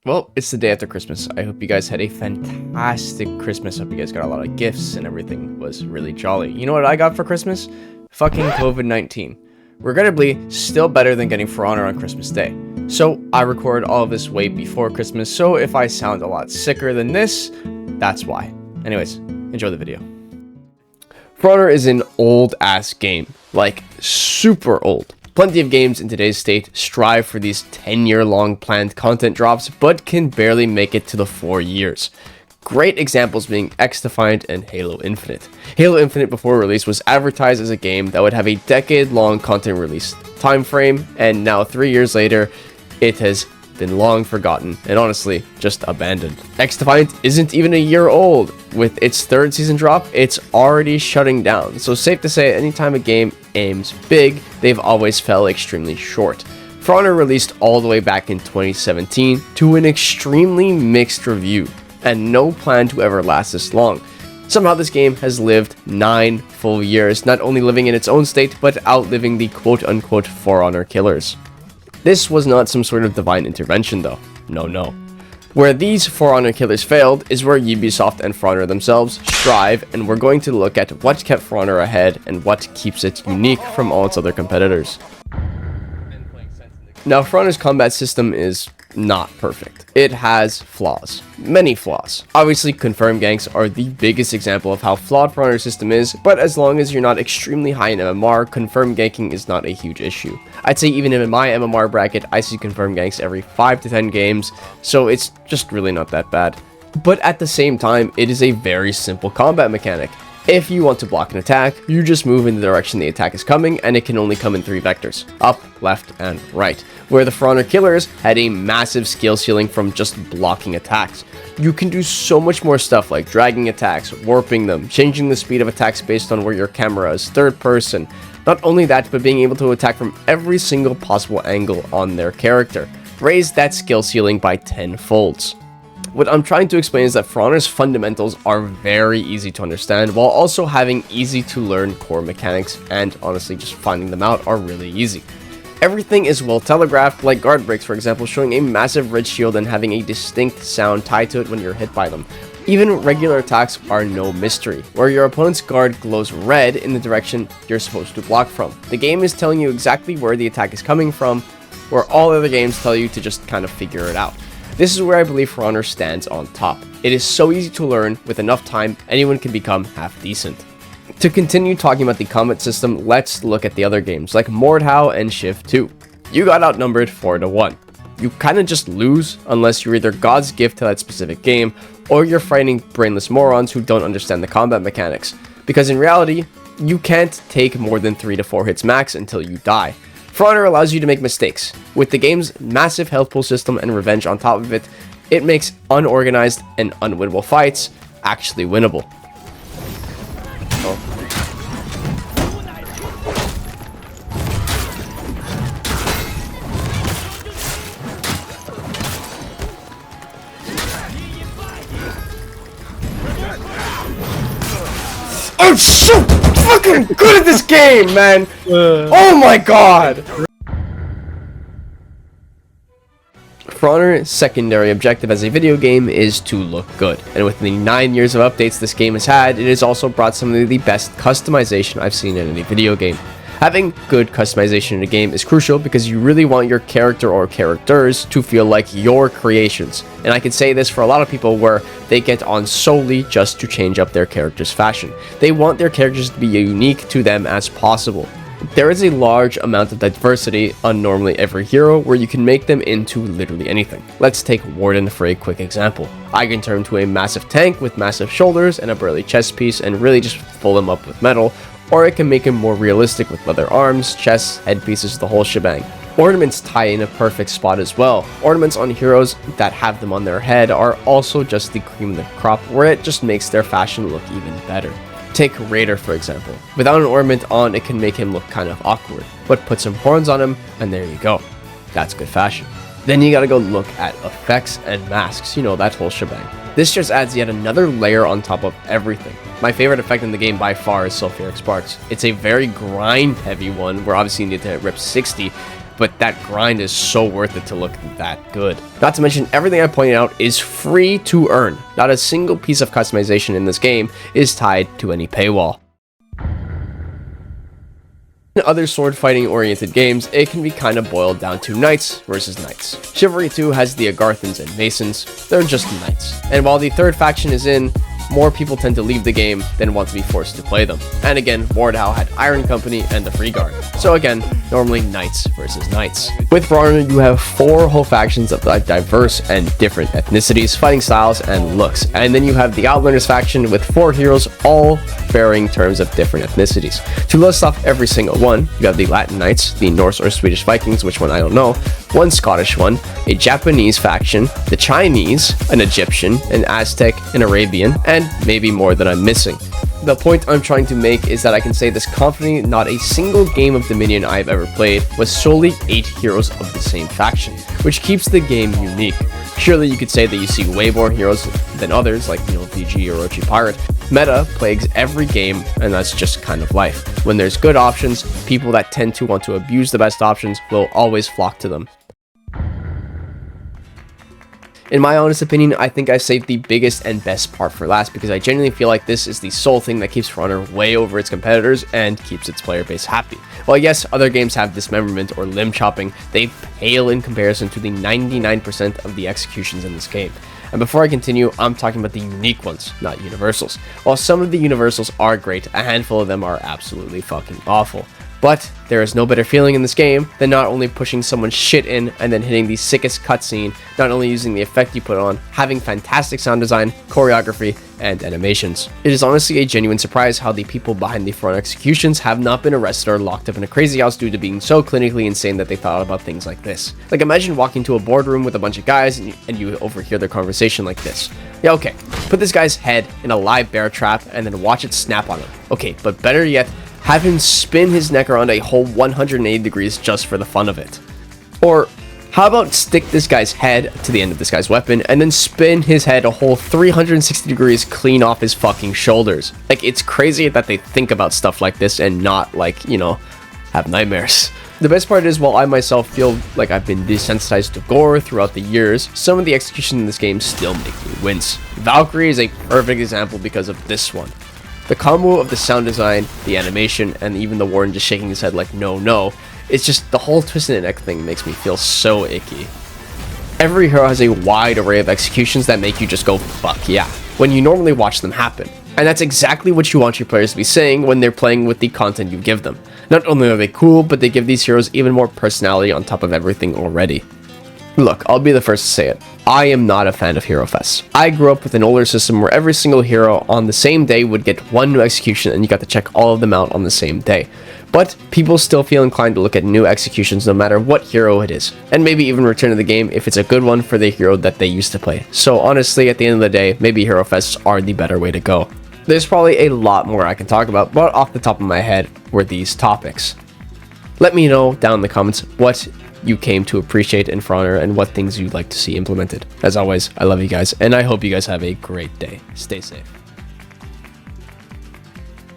Well, it's the day after Christmas. I hope you guys had a fantastic Christmas. Hope you guys got a lot of gifts and everything was really jolly. You know what I got for Christmas? Fucking COVID-19. Regrettably, still better than getting For Honor on Christmas Day. So, I record all of this way before Christmas, so if I sound a lot sicker than this, that's why. Anyways, enjoy the video. For Honor is an old-ass game. Like, super old. Plenty of games in today's state strive for these 10-year-long planned content drops, but can barely make it to the 4 years. Great examples being XDefiant and Halo Infinite. Halo Infinite before release was advertised as a game that would have a decade-long content release time frame, and now 3 years later, it has been long forgotten and honestly just abandoned. XDefiant isn't even a year old. With its third season drop, it's already shutting down. So safe to say, anytime a game aims big, they've always fell extremely short. For Honor released all the way back in 2017 to an extremely mixed review, and no plan to ever last this long. Somehow this game has lived 9 full years, not only living in its own state, but outliving the quote-unquote For Honor killers. This was not some sort of divine intervention though. No. Where these For Honor killers failed is where Ubisoft and For Honor themselves strive, and we're going to look at what kept For Honor ahead and what keeps it unique from all its other competitors. Now, For Honor's combat system is not perfect. It has flaws. Many flaws. Obviously, confirmed ganks are the biggest example of how flawed For Honor's system is, but as long as you're not extremely high in MMR, confirmed ganking is not a huge issue. I'd say even in my MMR bracket, I see confirmed ganks every 5 to 10 games, so it's just really not that bad. But at the same time, it is a very simple combat mechanic. If you want to block an attack, you just move in the direction the attack is coming, and it can only come in 3 vectors, up, left, and right, where the For Honor killers had a massive skill ceiling from just blocking attacks. You can do so much more stuff like dragging attacks, warping them, changing the speed of attacks based on where your camera is, third person. Not only that, but being able to attack from every single possible angle on their character. Raise that skill ceiling by 10 folds. What I'm trying to explain is that For Honor's fundamentals are very easy to understand, while also having easy to learn core mechanics, and honestly just finding them out are really easy. Everything is well telegraphed, like guard breaks for example, showing a massive red shield and having a distinct sound tied to it when you're hit by them. Even regular attacks are no mystery, where your opponent's guard glows red in the direction you're supposed to block from. The game is telling you exactly where the attack is coming from, where all other games tell you to just kind of figure it out. This is where I believe For Honor stands on top. It is so easy to learn, with enough time, anyone can become half decent. To continue talking about the combat system, let's look at the other games, like Mordhau and Civ 2. You got outnumbered 4 to 1. You kinda just lose, unless you're either God's gift to that specific game, or you're fighting brainless morons who don't understand the combat mechanics. Because in reality, you can't take more than 3 to 4 hits max until you die. For Honor allows you to make mistakes. With the game's massive health pool system and revenge on top of it, it makes unorganized and unwinnable fights actually winnable. I'm so fucking good at this game, man! Oh my god! For Honor's secondary objective as a video game is to look good, and with the 9 years of updates this game has had, it has also brought some of the best customization I've seen in any video game. Having good customization in a game is crucial because you really want your character or characters to feel like your creations. And I can say this for a lot of people where they get on solely just to change up their character's fashion. They want their characters to be unique to them as possible. There is a large amount of diversity on normally every hero where you can make them into literally anything. Let's take Warden for a quick example. I can turn to a massive tank with massive shoulders and a burly chest piece and really just fill him up with metal, or it can make him more realistic with leather arms, chests, headpieces, the whole shebang. Ornaments tie in a perfect spot as well. Ornaments on heroes that have them on their head are also just the cream of the crop, where it just makes their fashion look even better. Take Raider for example. Without an ornament on, it can make him look kind of awkward, but put some horns on him and there you go. That's good fashion. Then you gotta go look at effects and masks, you know, that whole shebang. This just adds yet another layer on top of everything. My favorite effect in the game by far is Sulfuric Sparks. It's a very grind heavy one where obviously you need to rip 60, but that grind is so worth it to look that good. Not to mention, everything I pointed out is free to earn. Not a single piece of customization in this game is tied to any paywall. In other sword fighting oriented games, it can be kind of boiled down to knights versus knights. Chivalry 2 has the Agarthans and Masons. They're just knights. And while the third faction is in, more people tend to leave the game than want to be forced to play them. And again, Mordhau had Iron Company and the Free Guard. So again, normally knights versus knights. With For Honor, you have 4 whole factions of diverse and different ethnicities, fighting styles, and looks. And then you have the Outlanders faction with 4 heroes, all varying terms of different ethnicities. To list off every single one, you have the Latin Knights, the Norse or Swedish Vikings, which one I don't know, one Scottish one, a Japanese faction, the Chinese, an Egyptian, an Aztec, an Arabian, and maybe more that I'm missing. The point I'm trying to make is that I can say this confidently, not a single game of Dominion I've ever played was solely 8 heroes of the same faction, which keeps the game unique. Surely you could say that you see way more heroes than others, like, VG or Orochi Pirate. Meta plagues every game, and that's just kind of life. When there's good options, people that tend to want to abuse the best options will always flock to them. In my honest opinion, I think I saved the biggest and best part for last because I genuinely feel like this is the sole thing that keeps For Honor way over its competitors and keeps its player base happy. While yes, other games have dismemberment or limb chopping, they pale in comparison to the 99% of the executions in this game. And before I continue, I'm talking about the unique ones, not universals. While some of the universals are great, a handful of them are absolutely fucking awful. But there is no better feeling in this game than not only pushing someone's shit in and then hitting the sickest cutscene, not only using the effect you put on, having fantastic sound design, choreography, and animations. It is honestly a genuine surprise how the people behind the For Honor executions have not been arrested or locked up in a crazy house due to being so clinically insane that they thought about things like this. Like, imagine walking to a boardroom with a bunch of guys and you overhear their conversation like this. Yeah, okay, put this guy's head in a live bear trap and then watch it snap on him. Okay, but better yet, have him spin his neck around a whole 180 degrees just for the fun of it. Or how about stick this guy's head to the end of this guy's weapon and then spin his head a whole 360 degrees clean off his fucking shoulders. Like, it's crazy that they think about stuff like this and not, like, have nightmares. The best part is, while I myself feel like I've been desensitized to gore throughout the years, some of the executions in this game still make me wince. Valkyrie is a perfect example because of this one. The combo of the sound design, the animation, and even the Warden just shaking his head like no, it's just the whole twist in the neck thing makes me feel so icky. Every hero has a wide array of executions that make you just go fuck yeah, when you normally watch them happen. And that's exactly what you want your players to be saying when they're playing with the content you give them. Not only are they cool, but they give these heroes even more personality on top of everything already. Look, I'll be the first to say it. I am not a fan of Hero Fest. I grew up with an older system where every single hero on the same day would get one new execution and you got to check all of them out on the same day. But people still feel inclined to look at new executions no matter what hero it is, and maybe even return to the game if it's a good one for the hero that they used to play. So honestly, at the end of the day, maybe Hero Fests are the better way to go. There's probably a lot more I can talk about, but off the top of my head were these topics. Let me know down in the comments what you came to appreciate in For Honor and what things you'd like to see implemented. As always, I love you guys, and I hope you guys have a great day. Stay safe.